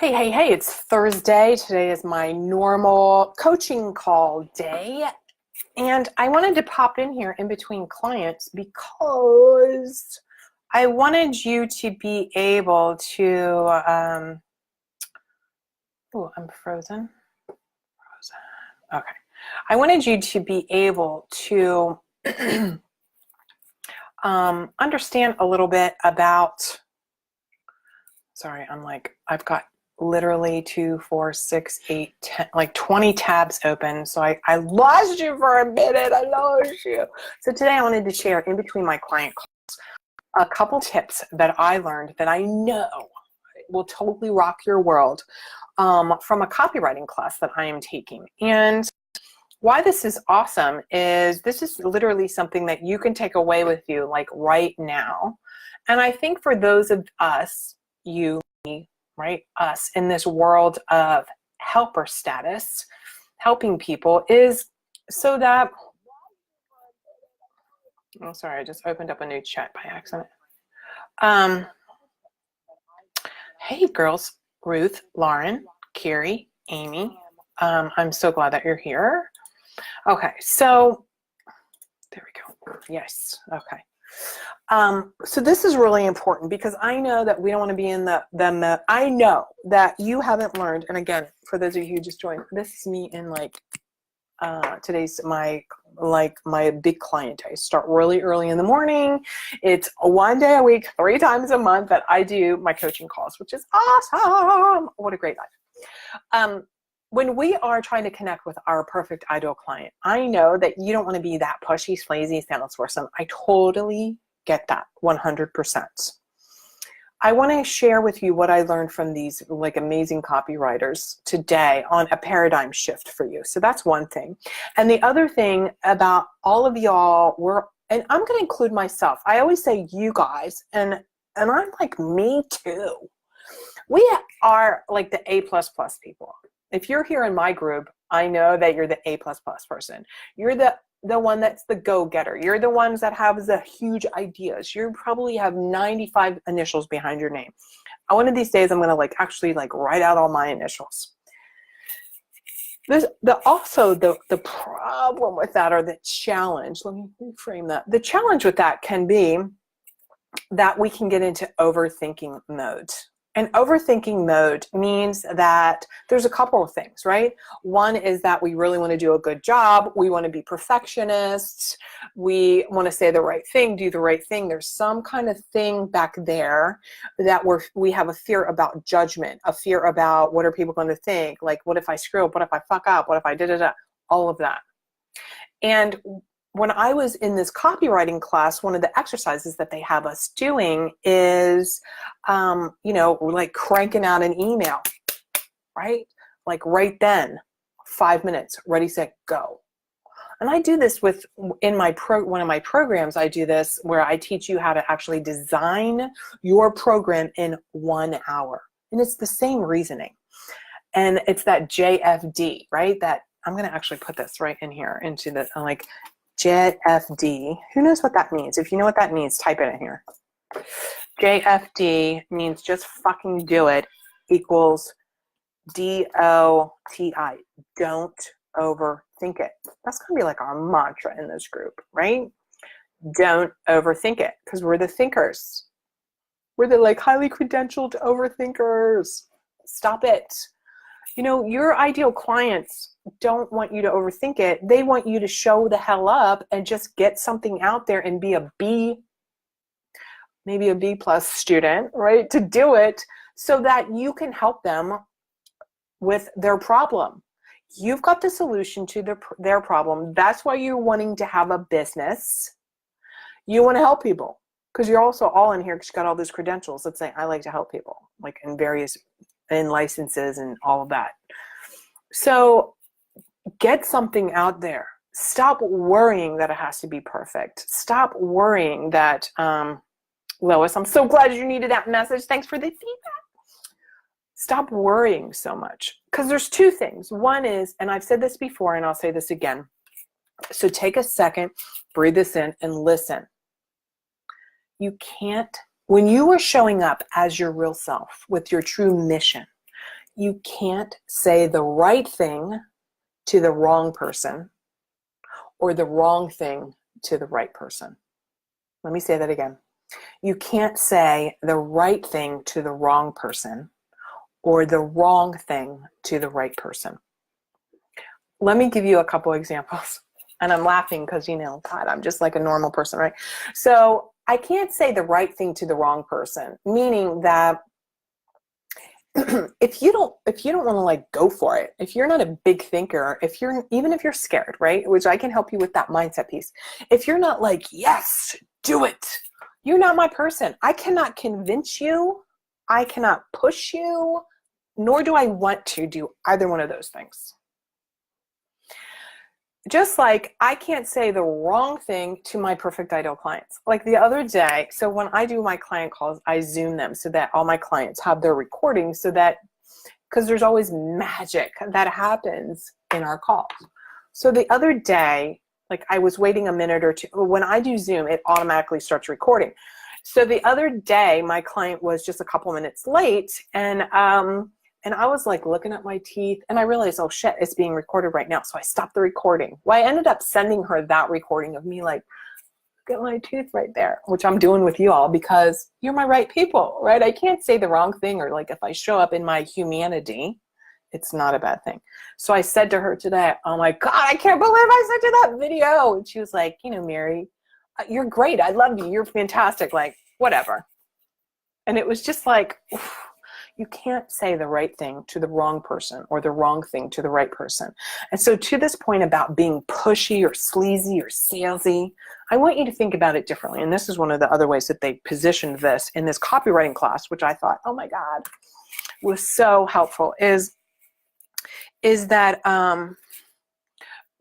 Hey, it's Thursday. Today is my normal coaching call day. And I wanted to pop in here in between clients because I wanted you to be able to, oh, I'm frozen. Okay. I wanted you to be able to understand a little bit about, sorry, I've got literally 2, 4, 6, 8, 10, like 20 tabs open. So I lost you for a minute. I lost you. So today I wanted to share in between my client calls a couple tips that I learned that I know will totally rock your world from a copywriting class that I am taking. And why this is awesome is this is literally something that you can take away with you like right now. And I think for those of us, you, me, right, us in this world of helper status, helping people is so that, oh, sorry, I just opened up a new chat by accident. Hey girls, Ruth, Lauren, Carrie, Amy, I'm so glad that you're here. Okay, so there we go. Yes, okay. So this is really important because I know that we don't want to be in I know that you haven't learned, and again, for those of you who just joined, this is me in like, today's my big client day. I start really early in the morning. It's 1 day a week, 3 times a month that I do my coaching calls, which is awesome. What a great life. When we are trying to connect with our perfect ideal client, I know that you don't want to be that pushy, slazy salesperson. I totally get that 100%. I want to share with you what I learned from these like amazing copywriters today on a paradigm shift for you. So that's one thing. And the other thing about all of y'all and I'm going to include myself. I always say you guys, and I'm like me too. We are like the A++ people. If you're here in my group, I know that you're the A++ person. You're the one that's the go-getter. You're the ones that have the huge ideas. You probably have 95 initials behind your name. One of these days, I'm gonna actually write out all my initials. Also the problem with that, or the challenge, let me reframe that. The challenge with that can be that we can get into overthinking mode. And overthinking mode means that there's a couple of things, right? One is that we really want to do a good job. We want to be perfectionists. We want to say the right thing, do the right thing. There's some kind of thing back there that we have a fear about judgment, a fear about what are people going to think? Like, what if I screw up? What if I fuck up? What if I da-da-da? All of that. And when I was in this copywriting class, one of the exercises that they have us doing is, like cranking out an email, right? Like right then, 5 minutes, ready, set, go. And I do this one of my programs. I do this where I teach you how to actually design your program in 1 hour. And it's the same reasoning. And it's that JFD, right? That I'm going to actually put this right in here into the JFD. Who knows what that means? If you know what that means, type it in here. JFD means just fucking do it, equals DOTI. Don't overthink it. That's going to be like our mantra in this group, right? Don't overthink it, because we're the thinkers. We're the highly credentialed overthinkers. Stop it. Your ideal clients don't want you to overthink it. They want you to show the hell up and just get something out there and be a B, maybe a B+ student, right? To do it so that you can help them with their problem. You've got the solution to their problem. That's why you're wanting to have a business. You want to help people because you're also all in here because you got all those credentials. Let's say I like to help people, like in licenses and all of that. So get something out there. Stop worrying that it has to be perfect. Stop worrying that, Lois, I'm so glad you needed that message. Thanks for the feedback. Stop worrying so much, because there's 2 things. One is, and I've said this before and I'll say this again. So take a second, breathe this in and listen. You can't, when you are showing up as your real self with your true mission, you can't say the right thing to the wrong person or the wrong thing to the right person. Let me say that again. You can't say the right thing to the wrong person or the wrong thing to the right person. Let me give you a couple examples. And I'm laughing because, God, I'm just like a normal person, right? So I can't say the right thing to the wrong person, meaning that if you don't want to like go for it, if you're not a big thinker, even if you're scared, right? Which I can help you with that mindset piece. If you're not like, yes, do it, you're not my person. I cannot convince you. I cannot push you, nor do I want to do either one of those things. Just like I can't say the wrong thing to my perfect ideal clients. Like the other day, so when I do my client calls, I Zoom them so that all my clients have their recordings so that, because there's always magic that happens in our calls. So the other day, like I was waiting a minute or two. When I do Zoom, it automatically starts recording. So the other day, my client was just a couple minutes late, and I was like looking at my teeth, and I realized, oh shit, it's being recorded right now. So I stopped the recording. Well, I ended up sending her that recording of me like, look at my tooth right there, which I'm doing with you all because you're my right people, right? I can't say the wrong thing, or like if I show up in my humanity, it's not a bad thing. So I said to her today, oh my God, I can't believe I sent you that video. And she was like, Mary, you're great. I love you. You're fantastic. Like, whatever. And it was just like, oof. You can't say the right thing to the wrong person or the wrong thing to the right person. And so to this point about being pushy or sleazy or salesy, I want you to think about it differently. And this is one of the other ways that they positioned this in this copywriting class, which I thought, oh my God, was so helpful, is that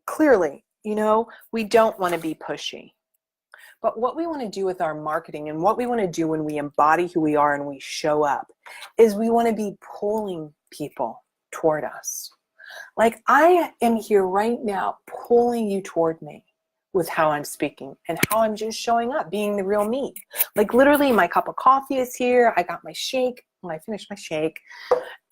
clearly, we don't want to be pushy. But what we want to do with our marketing and what we want to do when we embody who we are and we show up is we want to be pulling people toward us. Like I am here right now pulling you toward me with how I'm speaking and how I'm just showing up, being the real me. Like literally my cup of coffee is here. I got my shake when I finished my shake,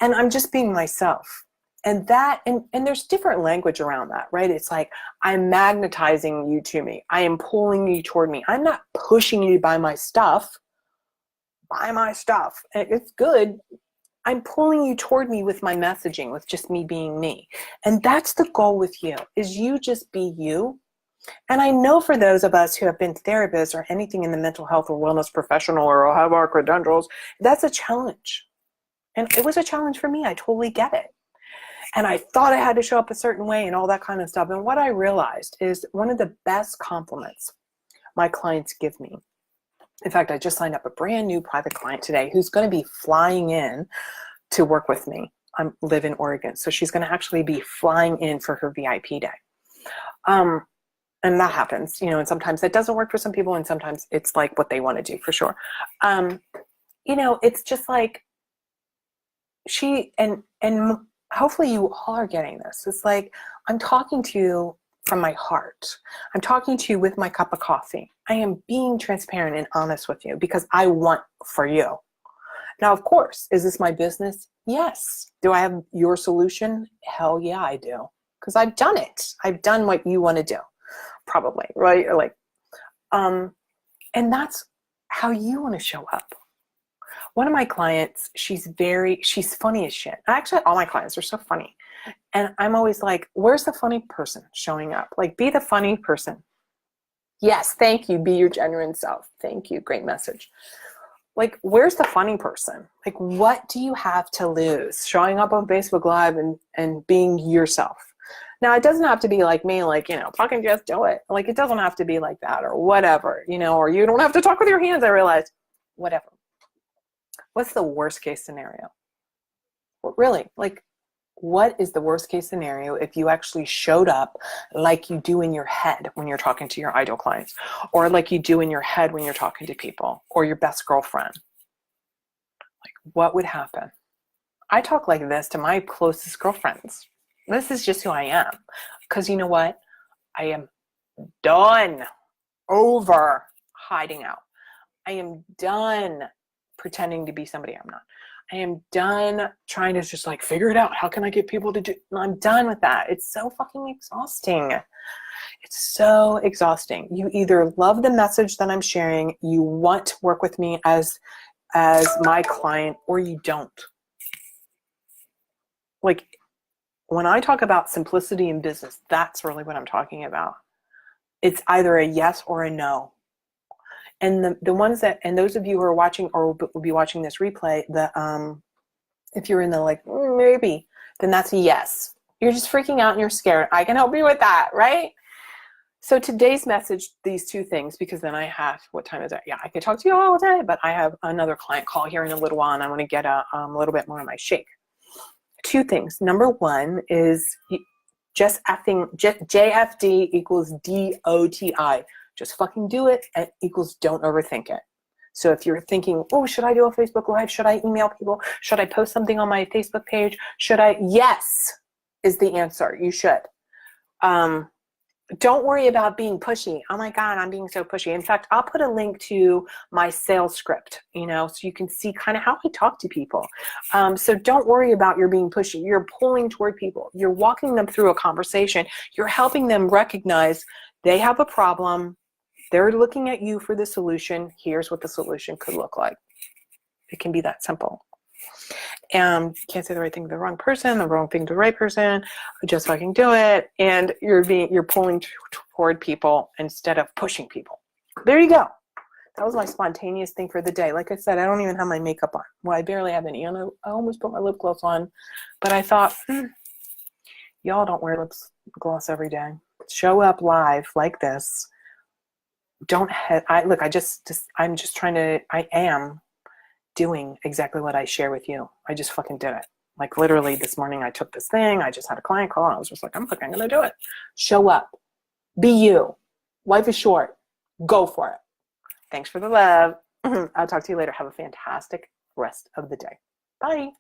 and I'm just being myself. And that, and there's different language around that, right? It's like, I'm magnetizing you to me. I am pulling you toward me. I'm not pushing you to buy my stuff. Buy my stuff. And it's good. I'm pulling you toward me with my messaging, with just me being me. And that's the goal with you, is you just be you. And I know for those of us who have been therapists or anything in the mental health or wellness professional or have our credentials, that's a challenge. And it was a challenge for me. I totally get it. And I thought I had to show up a certain way and all that kind of stuff. And what I realized is one of the best compliments my clients give me. In fact, I just signed up a brand new private client today who's going to be flying in to work with me. I live in Oregon. So she's going to actually be flying in for her VIP day. And that happens, and sometimes that doesn't work for some people. And sometimes it's like what they want to do for sure. It's just like and hopefully you all are getting this. It's like, I'm talking to you from my heart. I'm talking to you with my cup of coffee. I am being transparent and honest with you because I want for you. Now, of course, is this my business? Yes. Do I have your solution? Hell yeah, I do. Because I've done it. I've done what you want to do. Probably, right? Or like, and that's how you want to show up. One of my clients, she's funny as shit. Actually, all my clients are so funny. And I'm always like, where's the funny person showing up? Like, be the funny person. Yes, thank you. Be your genuine self. Thank you. Great message. Like, where's the funny person? Like, what do you have to lose showing up on Facebook Live and being yourself? Now, it doesn't have to be like me, like, fucking just do it. Like, it doesn't have to be like that or whatever, or you don't have to talk with your hands, I realize. Whatever. What's the worst case scenario? Well, really, like, what is the worst case scenario if you actually showed up like you do in your head when you're talking to your ideal clients, or like you do in your head when you're talking to people, or your best girlfriend? Like, what would happen? I talk like this to my closest girlfriends. This is just who I am. Because you know what? I am done over hiding out. I am done pretending to be somebody I'm not. I am done trying to just like figure it out. How can I get people to do? I'm done with that. It's so fucking exhausting. It's so exhausting. You either love the message that I'm sharing, you want to work with me as my client, or you don't. Like, when I talk about simplicity in business, that's really what I'm talking about. It's either a yes or a no. And the ones that, and those of you who are watching or will be watching this replay, if you're in the like, maybe, then that's a yes. You're just freaking out and you're scared. I can help you with that, right? So today's message, these two things, because then I have, what time is it? Yeah, I could talk to you all day, but I have another client call here in a little while and I want to get a little bit more of my shake. Two things. Number one is just JFD equals DOTI. Just fucking do it and equals don't overthink it. So if you're thinking, oh, should I do a Facebook Live? Should I email people? Should I post something on my Facebook page? Should I? Yes is the answer. You should. Don't worry about being pushy. Oh my God, I'm being so pushy. In fact, I'll put a link to my sales script, so you can see kind of how I talk to people. So don't worry about your being pushy. You're pulling toward people. You're walking them through a conversation. You're helping them recognize they have a problem. They're looking at you for the solution. Here's what the solution could look like. It can be that simple. And can't say the right thing to the wrong person, the wrong thing to the right person. Just fucking do it. And you're pulling toward people instead of pushing people. There you go. That was my spontaneous thing for the day. Like I said, I don't even have my makeup on. Well, I barely have any. I almost put my lip gloss on, but I thought, y'all don't wear lip gloss every day. Show up live like this. I'm doing exactly what I share with you. I just fucking did it. Like literally this morning I took this thing. I just had a client call. I was just like, I'm fucking gonna do it. Show up. Be you. Life is short. Go for it. Thanks for the love. I'll talk to you later. Have a fantastic rest of the day. Bye.